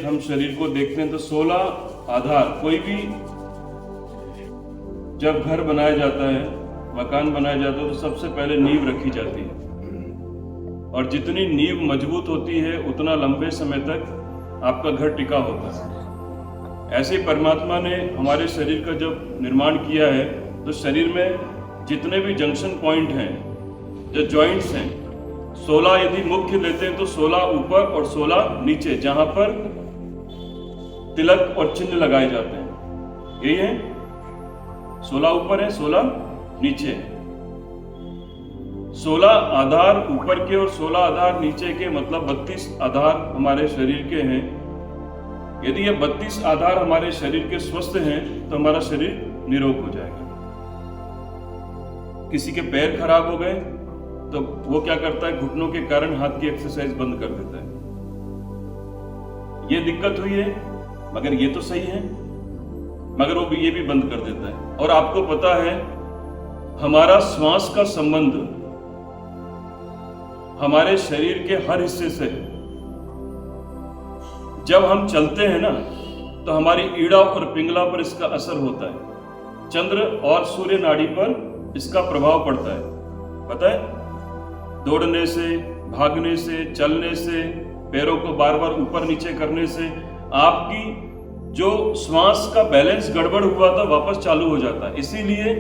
हम शरीर को देखते हैं तो 16 आधार, कोई भी जब घर बनाया जाता है, मकान बनाया जाता है तो सबसे पहले नींव रखी जाती है, और जितनी नींव मजबूत होती है उतना लंबे समय तक आपका घर टिका होता है। ऐसे ही परमात्मा ने हमारे शरीर का जब निर्माण किया है तो शरीर में जितने भी जंक्शन पॉइंट हैं, जो जॉइंट्स हैं, 16 यदि मुख्य लेते हैं तो 16 ऊपर और 16 नीचे, जहां पर तिलक और चिन्ह लगाए जाते हैं, यही है। 16 ऊपर है, 16 नीचे। 16 आधार ऊपर के और 16 आधार नीचे के, मतलब 32 आधार हमारे शरीर के हैं। यदि ये 32 आधार हमारे शरीर के स्वस्थ हैं तो हमारा शरीर निरोग हो जाएगा। किसी के पैर खराब हो गए तो वो क्या करता है, घुटनों के कारण हाथ की एक्सरसाइज बंद कर देता है। ये दिक्कत हुई है, मगर ये तो सही है, मगर वो ये भी बंद कर देता है। और आपको पता है हमारा श्वास का संबंध हमारे शरीर के हर हिस्से से है। जब हम चलते हैं ना तो हमारी ईड़ा और पिंगला पर इसका असर होता है, चंद्र और सूर्य नाड़ी पर इसका प्रभाव पड़ता है, पता है। दौड़ने से, भागने से, चलने से, पैरों को बार बार ऊपर नीचे करने से आपकी जो श्वास का बैलेंस गड़बड़ हुआ था वापस चालू हो जाता है। इसीलिए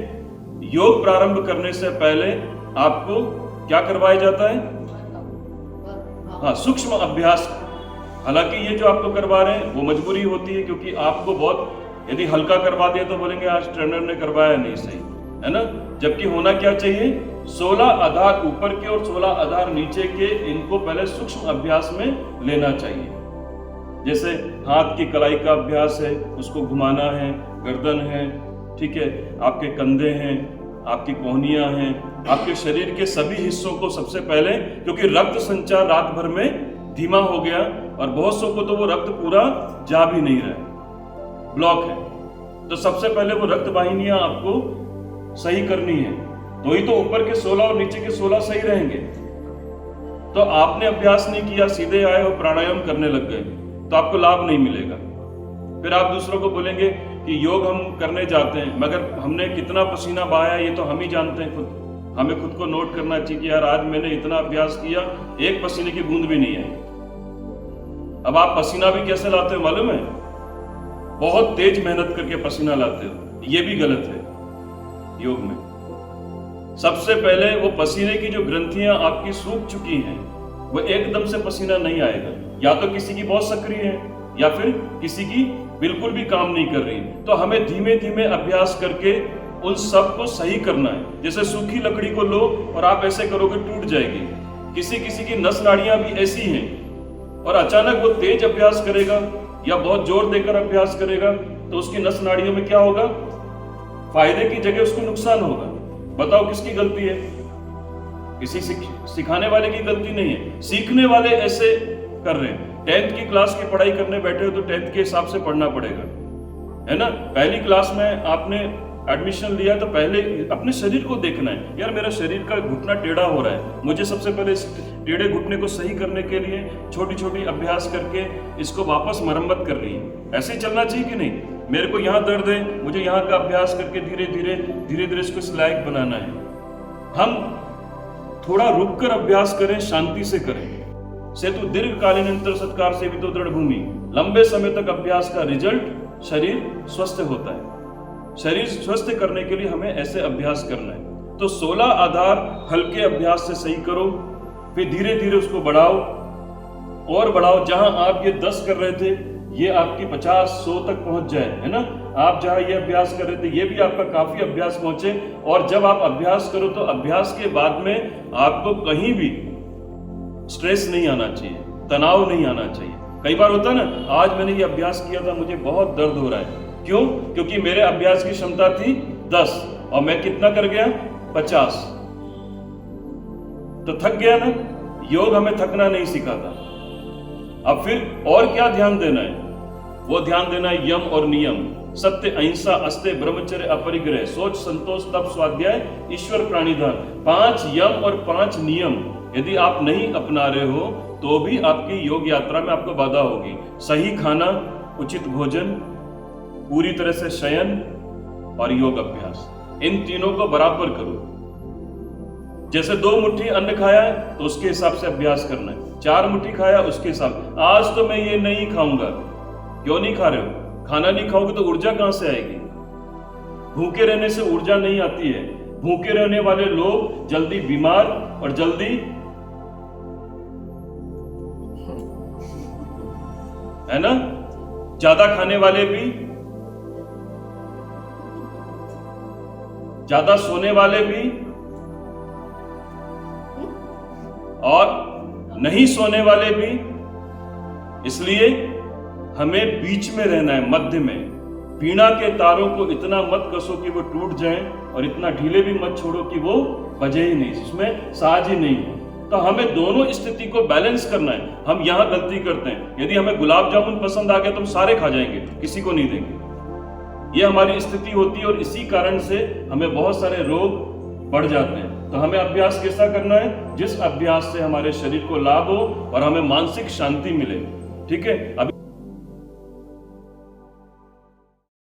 योग प्रारंभ करने से पहले आपको क्या करवाया जाता है? हाँ, सूक्ष्म अभ्यास। हालांकि ये जो आपको करवा रहे हैं वो मजबूरी होती है, क्योंकि आपको बहुत, यदि हल्का करवा दिया तो बोलेंगे आज ट्रेनर ने करवाया नहीं सही, है ना। जबकि होना क्या चाहिए, 16 आधार ऊपर के और 16 आधार नीचे के, इनको पहले सूक्ष्म अभ्यास में लेना चाहिए। जैसे हाथ की कलाई का अभ्यास है, उसको घुमाना है, गर्दन है, ठीक है, आपके कंधे हैं, आपकी कोहनियां हैं, आपके शरीर के सभी हिस्सों को सबसे पहले, क्योंकि रक्त संचार रात भर में धीमा हो गया और बहुत सौ को तो वो रक्त पूरा जा भी नहीं रहा है, ब्लॉक है। तो सबसे पहले वो रक्त वाहिनियां आपको सही करनी है, तो ही तो ऊपर के 16 और नीचे के 16 सही रहेंगे। तो आपने अभ्यास नहीं किया, सीधे आए और प्राणायाम करने लग गए तो आपको लाभ नहीं मिलेगा। फिर आप दूसरों को बोलेंगे कि योग हम करने जाते हैं, मगर हमने कितना पसीना बहाया ये तो हम ही जानते हैं खुद। हमें खुद को नोट करना चाहिए कि यार आज मैंने इतना अभ्यास किया, एक पसीने की बूंद भी नहीं आई। अब आप पसीना भी कैसे लाते हो मालूम है? बहुत तेज मेहनत करके पसीना लाते हो, ये भी गलत है योग में। सबसे पहले वो पसीने की जो ग्रंथियां आपकी सूख चुकी हैं, वो एकदम से पसीना नहीं आएगा। या तो किसी की बहुत सक्रिय है या फिर किसी की बिल्कुल भी काम नहीं कर रही। तो हमें धीमे धीमे अभ्यास करके उन सब को सही करना है। जैसे सूखी लकड़ी को लो और आप ऐसे करोगे टूट जाएगी। किसी किसी की नस नाड़ियां भी ऐसी हैं, और अचानक वो तेज अभ्यास करेगा या बहुत जोर देकर अभ्यास करेगा तो उसकी नस नाड़ियों में क्या होगा? फायदे की जगह उसको नुकसान होगा। बताओ किसकी गलती है? किसी सिखाने वाले की गलती नहीं है, सीखने वाले ऐसे कर रहे हैं। 10th की क्लास की पढ़ाई करने बैठे हो तो 10th के हिसाब से पढ़ना पड़ेगा, है ना। पहली क्लास में आपने एडमिशन लिया तो पहले अपने शरीर को देखना है। यार मेरा शरीर का घुटना टेढ़ा हो रहा है, मुझे सबसे पहले इस टेढ़े घुटने को सही करने के लिए छोटी छोटी अभ्यास करके इसको वापस मरम्मत कर रही है। ऐसे ही चलना चाहिए कि नहीं? मेरे को यहाँ दर्द है, मुझे यहाँ का अभ्यास करके धीरे धीरे इसको इस लायक बनाना है। हम थोड़ा रुक कर अभ्यास करें, शांति से करें। सेतु दीर्घकालीन अंतर सत्कार से भी तो दृढ़ भूमि। लंबे समय तक अभ्यास का रिजल्ट शरीर स्वस्थ होता है। शरीर स्वस्थ करने के लिए हमें ऐसे अभ्यास करना है। तो 16 आधार हल्के अभ्यास से सही करो, फिर धीरे धीरे उसको बढ़ाओ और बढ़ाओ। जहां आप ये 10 कर रहे थे ये आपकी 50-100 तक पहुंच जाए, है ना। आप जहां ये अभ्यास कर रहे थे ये भी आपका काफी अभ्यास पहुंचे। और जब आप अभ्यास करो तो अभ्यास के बाद में आपको कहीं भी स्ट्रेस नहीं आना चाहिए, तनाव नहीं आना चाहिए। कई बार होता है ना, आज मैंने ये अभ्यास किया था, मुझे बहुत दर्द हो रहा है। क्यों? क्योंकि मेरे अभ्यास की क्षमता थी 10 और मैं कितना कर गया? 50। तो थक गया ना। योग हमें थकना नहीं सिखाता। अब फिर और क्या ध्यान देना है? वो ध्यान देना है यम और नियम, सत्य, अहिंसा, अस्त्य, ब्रह्मचर्य, अपरिग्रह, सोच, संतोष, तप, स्वाध्याय, ईश्वर, प्राणिधान। 5 यम और 5 नियम यदि आप नहीं अपना रहे हो तो भी आपकी योग यात्रा में आपको बाधा होगी। सही खाना, उचित भोजन, पूरी तरह से शयन और योग अभ्यास, इन तीनों को बराबर करो। जैसे 2 मुट्ठी अन्न खाया है तो उसके हिसाब से अभ्यास करना है, 4 मुट्ठी खाया उसके हिसाब। आज तो मैं ये नहीं खाऊंगा, क्यों नहीं खा रहे हो? खाना नहीं खाओगे तो ऊर्जा कहां से आएगी? भूखे रहने से ऊर्जा नहीं आती है। भूखे रहने वाले लोग जल्दी बीमार और जल्दी, है ना, ज्यादा खाने वाले भी, ज्यादा सोने वाले भी और नहीं सोने वाले भी। इसलिए हमें बीच में रहना है, मध्य में। वीणा के तारों को इतना मत कसो कि वो टूट जाएं और इतना ढीले भी मत छोड़ो कि वो बजे ही नहीं, जिसमें साज ही नहीं हो। तो हमें दोनों स्थिति को बैलेंस करना है। हम यहां गलती करते हैं, यदि हमें गुलाब जामुन पसंद आ गया तो हम सारे खा जाएंगे, किसी को नहीं देंगे। ये हमारी स्थिति होती है और इसी कारण से हमें बहुत सारे रोग बढ़ जाते हैं। तो हमें अभ्यास कैसा करना है? जिस अभ्यास से हमारे शरीर को लाभ हो और हमें मानसिक शांति मिले। ठीक है। अभी